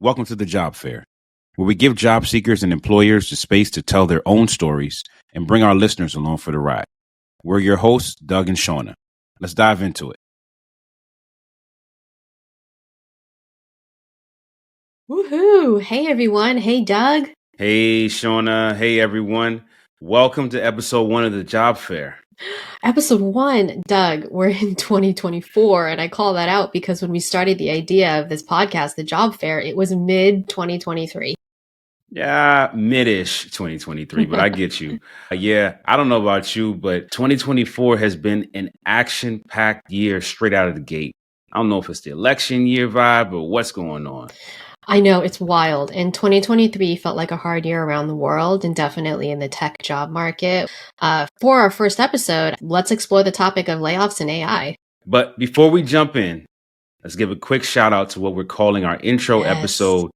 Welcome to the Job Fair, where we give job seekers and employers the space to tell their own stories and bring our listeners along for the ride. We're your hosts, Doug and Shauna. Let's dive into it. Woohoo! Hey everyone. Hey Doug. Hey Shauna. Hey everyone. Welcome to episode 1 of the Job Fair. Episode 1, Doug, we're in 2024, and I call that out because when we started the idea of this podcast, the Job Fair, it was mid-2023. Yeah, mid-ish 2023, but I get you. Yeah, I don't know about you, but 2024 has been an action-packed year straight out of the gate. I don't know if it's the election year vibe or what's going on. I know, it's wild. And 2023 felt like a hard year around the world and definitely in the tech job market. For our first episode, let's explore the topic of layoffs and AI. But before we jump in, let's give a quick shout out to what we're calling our intro episode,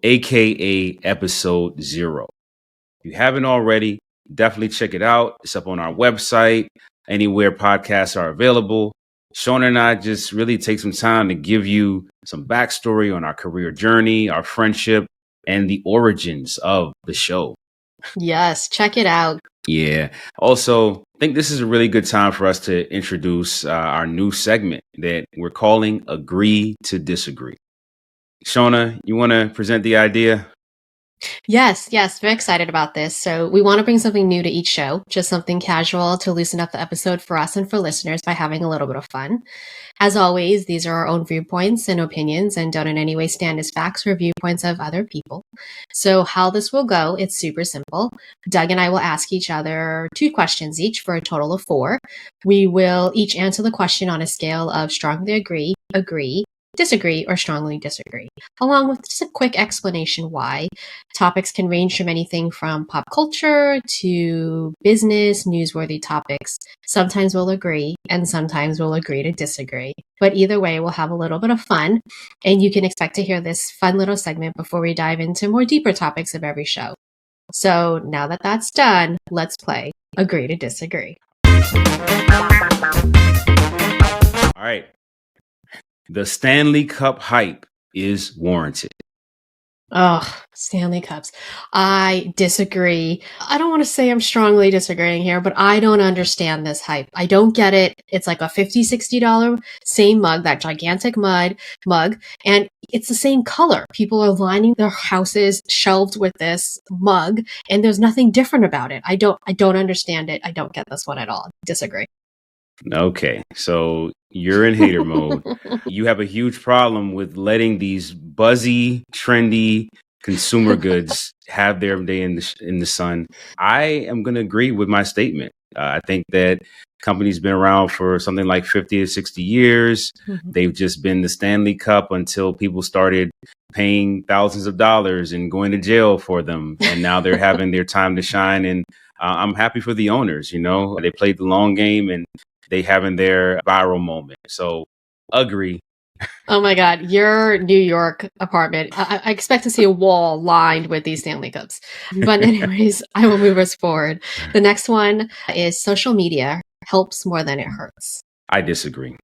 aka episode 0. If you haven't already, definitely check it out. It's up on our website, anywhere podcasts are available. Shauna and I just really take some time to give you some backstory on our career journey, our friendship, and the origins of the show. Yes, check it out. Yeah. Also, I think this is a really good time for us to introduce our new segment that we're calling Agree to Disagree. Shauna, you want to present the idea? Yes, very excited about this. So we want to bring something new to each show, just something casual to loosen up the episode for us and for listeners by having a little bit of fun. As always, these are our own viewpoints and opinions and don't in any way stand as facts or viewpoints of other people. So how this will go, it's super simple. Doug and I will ask each other 2 questions each for a total of 4. We will each answer the question on a scale of strongly agree, disagree, or strongly disagree, along with just a quick explanation why. Topics can range from anything from pop culture to business, newsworthy topics. Sometimes we'll agree, and sometimes we'll agree to disagree. But either way, we'll have a little bit of fun, and you can expect to hear this fun little segment before we dive into more deeper topics of every show. So now that that's done, let's play Agree to Disagree. All right. The Stanley Cup hype is warranted. Oh, Stanley Cups. I disagree. I don't want to say I'm strongly disagreeing here, but I don't understand this hype. I don't get it. It's like a $50, $60 same mug, that gigantic mug, and it's the same color. People are lining their houses shelved with this mug, and there's nothing different about it. I don't understand it. I don't get this one at all. Disagree. Okay, so you're in hater mode. You have a huge problem with letting these buzzy, trendy consumer goods have their day in the sun. I am going to agree with my statement. I think that company's been around for something like 50 to 60 years. Mm-hmm. They've just been the Stanley Cup until people started paying thousands of dollars and going to jail for them. And now they're having their time to shine. And I'm happy for the owners. You know, they played the long game and they having their viral moment. So agree. Oh my God, your New York apartment. I expect to see a wall lined with these Stanley Cups. But anyways, I will move us forward. The next one is social media helps more than it hurts. I disagree.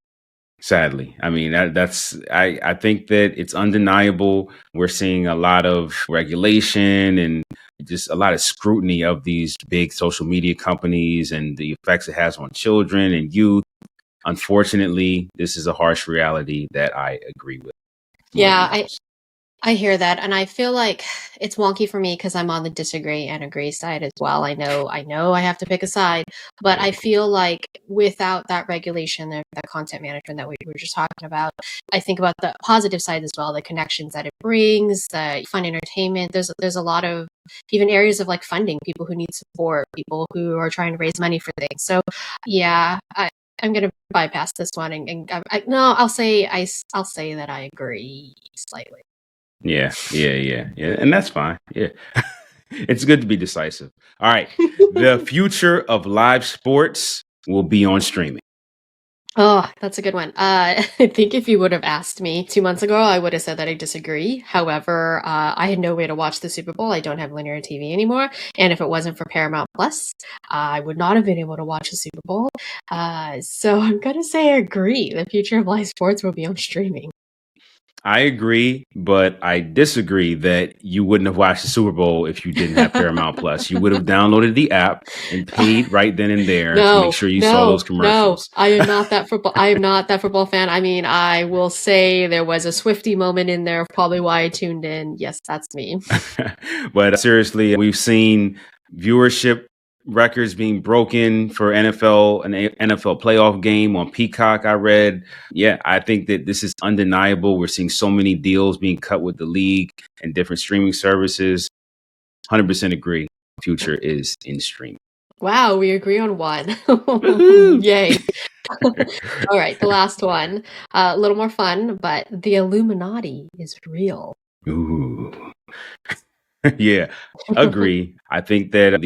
Sadly. I mean, I think that it's undeniable. We're seeing a lot of regulation and just a lot of scrutiny of these big social media companies and the effects it has on children and youth. Unfortunately, this is a harsh reality that I agree with. Yeah, I hear that. And I feel like it's wonky for me because I'm on the disagree and agree side as well. I know I have to pick a side, but I feel like without that regulation, the content management that we were just talking about, I think about the positive side as well, the connections that it brings, the fun entertainment. There's a lot of even areas of like funding, people who need support, people who are trying to raise money for things. So yeah, I'm going to bypass this one I'll say that I agree slightly. Yeah. And that's fine. Yeah. It's good to be decisive. All right. The future of live sports will be on streaming. Oh, that's a good one. I think if you would have asked me 2 months ago, I would have said that I disagree. However, I had no way to watch the Super Bowl. I don't have linear TV anymore. And if it wasn't for Paramount Plus, I would not have been able to watch the Super Bowl. So I'm going to say I agree. The future of live sports will be on streaming. I agree, but I disagree that you wouldn't have watched the Super Bowl if you didn't have Paramount Plus. You would have downloaded the app and paid right then and there to make No, sure you saw those no, no. commercials. I am not that football. I am not that football fan. I mean, I will say there was a Swifty moment in there, probably why I tuned in. Yes, that's me. But seriously, we've seen viewership records being broken for an NFL playoff game on Peacock. I read, yeah, I think that this is undeniable. We're seeing so many deals being cut with the league and different streaming services. 100% agree. Future is in streaming. Wow, we agree on one. Yay. All right, the last one. A little more fun, but the Illuminati is real. Ooh. Yeah, agree. I think that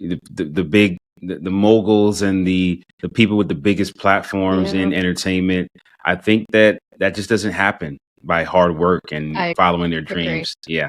the big the moguls and the people with the biggest platforms Yeah, in entertainment, I think that just doesn't happen by hard work and I following their agree. dreams. Yeah,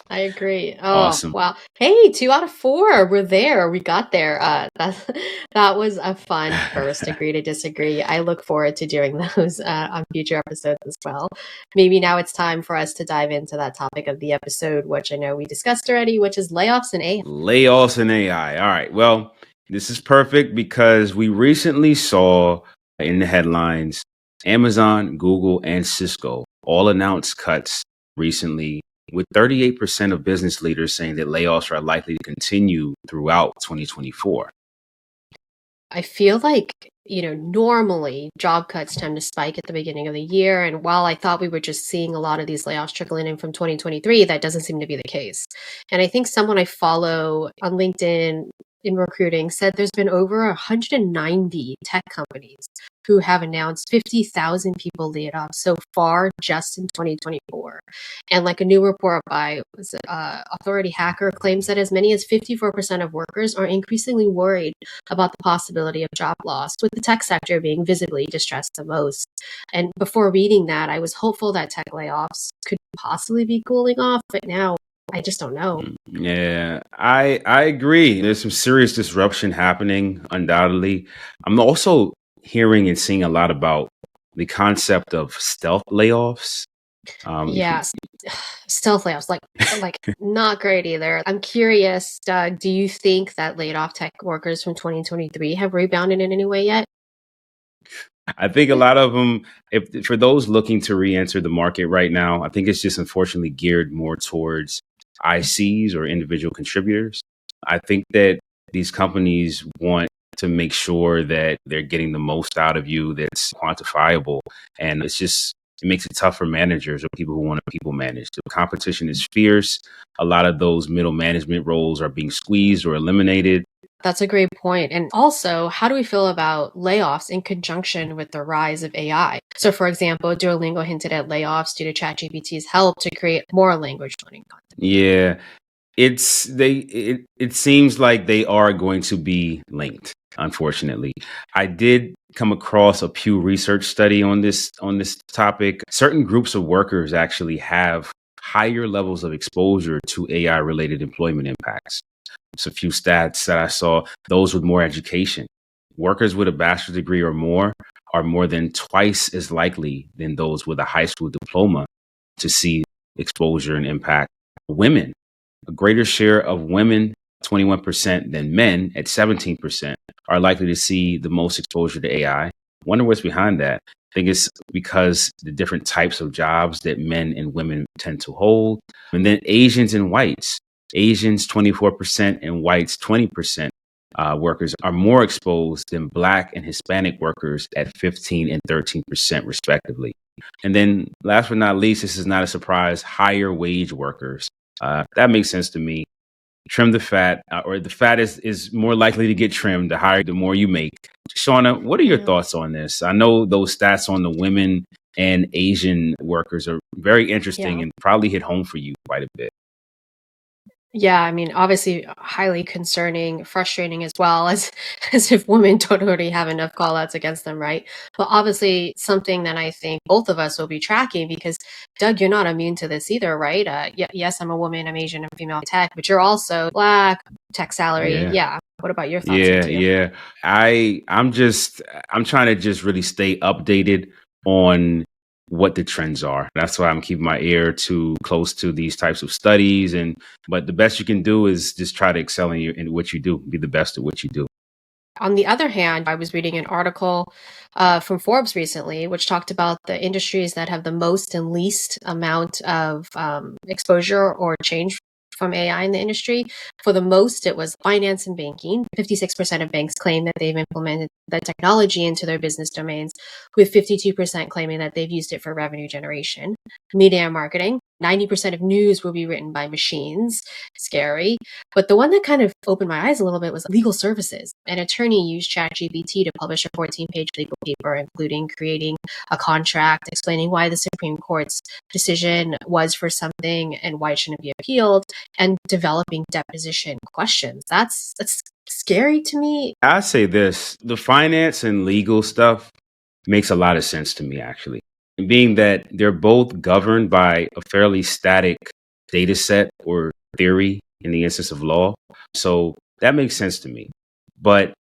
I agree. Oh, awesome. wow. Hey, 2 out of 4. We're there. We got there. That was a fun first agree to disagree. I look forward to doing those on future episodes as well. Maybe now it's time for us to dive into that topic of the episode, which I know we discussed already, which is layoffs and AI. Layoffs and AI. All right. Well, this is perfect because we recently saw in the headlines Amazon, Google, and Cisco all announced cuts recently, with 38% of business leaders saying that layoffs are likely to continue throughout 2024. I feel like, normally job cuts tend to spike at the beginning of the year. And while I thought we were just seeing a lot of these layoffs trickling in from 2023, that doesn't seem to be the case. And I think someone I follow on LinkedIn in recruiting said there's been over 190 tech companies who have announced 50,000 people laid off so far just in 2024. And like a new report by Authority Hacker claims that as many as 54% of workers are increasingly worried about the possibility of job loss, with the tech sector being visibly distressed the most. And before reading that, I was hopeful that tech layoffs could possibly be cooling off, but now I just don't know. Yeah, I agree. There's some serious disruption happening, undoubtedly. I'm also hearing and seeing a lot about the concept of stealth layoffs. If you, Yeah, stealth layoffs, like not great either. I'm curious, Doug, do you think that laid off tech workers from 2023 have rebounded in any way yet? I think a lot of them, if for those looking to re-enter the market right now, I think it's just unfortunately geared more towards ICs or individual contributors. I think that these companies want to make sure that they're getting the most out of you that's quantifiable. And it makes it tough for managers or people who want to people manage. The competition is fierce. A lot of those middle management roles are being squeezed or eliminated. That's a great point. And also, how do we feel about layoffs in conjunction with the rise of AI? So, for example, Duolingo hinted at layoffs due to ChatGPT's help to create more language learning content. Yeah, it seems like they are going to be linked, unfortunately. I did come across a Pew Research study on this topic. Certain groups of workers actually have higher levels of exposure to AI related employment impacts. It's a few stats that I saw. Those with more education, workers with a bachelor's degree or more, are more than twice as likely than those with a high school diploma to see exposure and impact. Women, a greater share of women, 21%, than men at 17%, are likely to see the most exposure to AI. Wonder what's behind that. I think it's because the different types of jobs that men and women tend to hold. And then Asians and whites. Asians, 24%, and whites, 20%. Workers are more exposed than Black and Hispanic workers at 15 and 13%, respectively. And then, last but not least, this is not a surprise, higher wage workers. That makes sense to me. Trim the fat, or the fat is more likely to get trimmed the higher, the more you make. Shauna, what are your Yeah. thoughts on this? I know those stats on the women and Asian workers are very interesting Yeah. and probably hit home for you quite a bit. Yeah, I mean, obviously highly concerning, frustrating as well as as if women don't already have enough call outs against them, right? But obviously something that I think both of us will be tracking because Doug, you're not immune to this either, right? Yes, I'm a woman, I'm Asian, I'm female tech, but you're also Black, tech salary. Yeah. Yeah. What about your thoughts here Yeah, too? yeah. I'm trying to just really stay updated on what the trends are. That's why I'm keeping my ear too close to these types of studies. But the best you can do is just try to excel in what you do, be the best at what you do. On the other hand, I was reading an article from Forbes recently, which talked about the industries that have the most and least amount of exposure or change from AI in the industry. For the most, it was finance and banking. 56% of banks claim that they've implemented the technology into their business domains, with 52% claiming that they've used it for revenue generation. Media and marketing, 90% of news will be written by machines. Scary. But the one that kind of opened my eyes a little bit was legal services. An attorney used ChatGPT to publish a 14-page legal paper, including creating a contract, explaining why the Supreme Court's decision was for something and why it shouldn't be appealed, and developing deposition questions. That's scary to me. I say this, the finance and legal stuff makes a lot of sense to me, actually. Being that they're both governed by a fairly static data set or theory in the instance of law. So that makes sense to me. But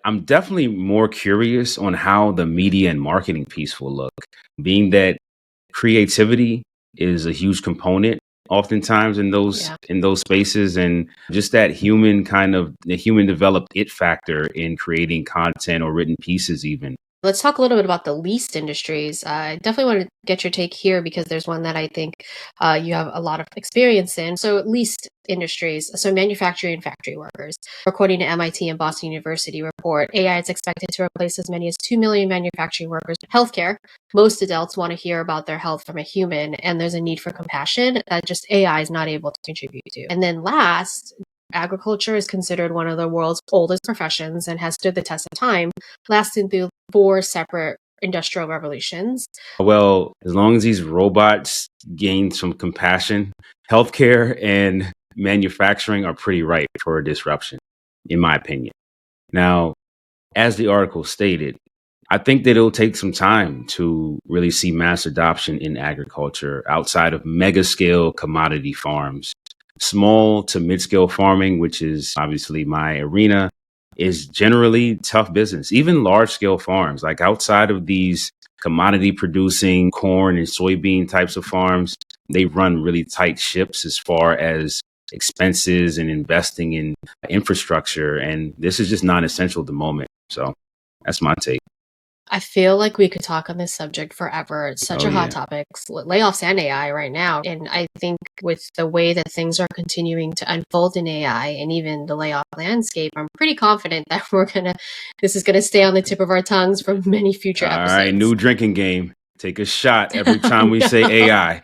I'm definitely more curious on how the media and marketing piece will look, being that creativity is a huge component oftentimes in those spaces, and just that human kind of the human developed it factor in creating content or written pieces even. Let's talk a little bit about the least industries. I definitely want to get your take here because there's one that I think you have a lot of experience in. So least industries, so manufacturing and factory workers. According to MIT and Boston University report, AI is expected to replace as many as 2 million manufacturing workers. Healthcare, most adults want to hear about their health from a human, and there's a need for compassion that just AI is not able to contribute to. And then last, agriculture is considered one of the world's oldest professions and has stood the test of time, lasting through 4 separate industrial revolutions. Well, as long as these robots gain some compassion, healthcare and manufacturing are pretty ripe for a disruption, in my opinion. Now, as the article stated, I think that it'll take some time to really see mass adoption in agriculture outside of mega scale commodity farms. Small to mid scale farming, which is obviously my arena, is generally tough business. Even large scale farms, like outside of these commodity producing corn and soybean types of farms, they run really tight ships as far as expenses and investing in infrastructure. And this is just non essential at the moment. So that's my take. I feel like we could talk on this subject forever. It's such a hot topic. Layoffs and AI right now. And I think with the way that things are continuing to unfold in AI and even the layoff landscape, I'm pretty confident that this is gonna stay on the tip of our tongues for many future episodes. All right, new drinking game. Take a shot every time we say AI.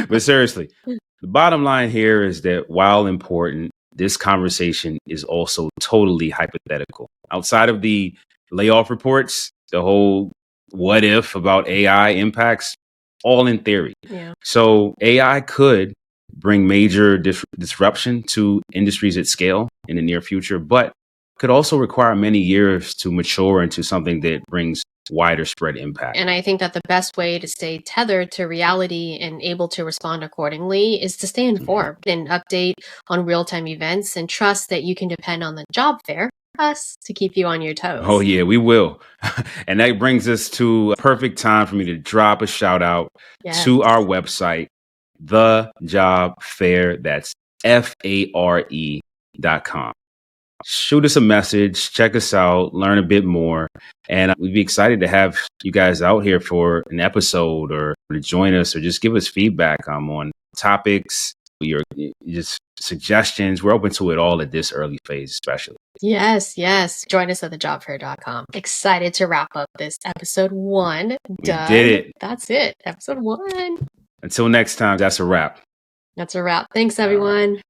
But seriously, the bottom line here is that while important, this conversation is also totally hypothetical. Outside of the layoff reports, the whole what if about AI impacts, all in theory. Yeah. So AI could bring major disruption to industries at scale in the near future, but could also require many years to mature into something that brings wider spread impact. And I think that the best way to stay tethered to reality and able to respond accordingly is to stay informed and update on real-time events and trust that you can depend on the job fair, us, to keep you on your toes. Oh yeah, we will. And that brings us to a perfect time for me to drop a shout out to our website, The Job Fair. That's FARE.com. Shoot us a message, check us out, learn a bit more. And we'd be excited to have you guys out here for an episode or to join us or just give us feedback on topics, your just suggestions. We're open to it all at this early phase, especially. Yes. Join us at thejobfair.com. Excited to wrap up this episode 1. Done. We did it. That's it. Episode 1. Until next time, that's a wrap. That's a wrap. Thanks, everyone.